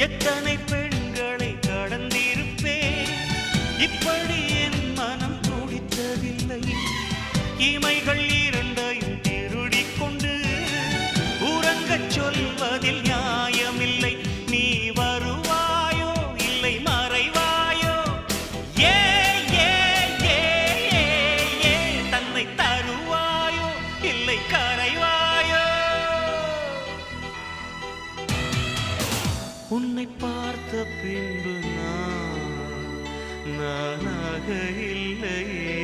எத்தனை பெண்களை கடந்திருப்பேன், இப்படி என் மனம் துடித்ததில்லை. இமைகள் இரண்டையும் திருடிக் கொண்டு உறங்கச் சொல்வதில் நியாயமில்லை. நீ வருவாயோ இல்லை மறைவாயோ, ஏ ஏ ஏ ஏ தன்னை தருவாயோ இல்லை கரைவாயோ. உன்னை பார்த்த பின்பு நானாக இல்லையே.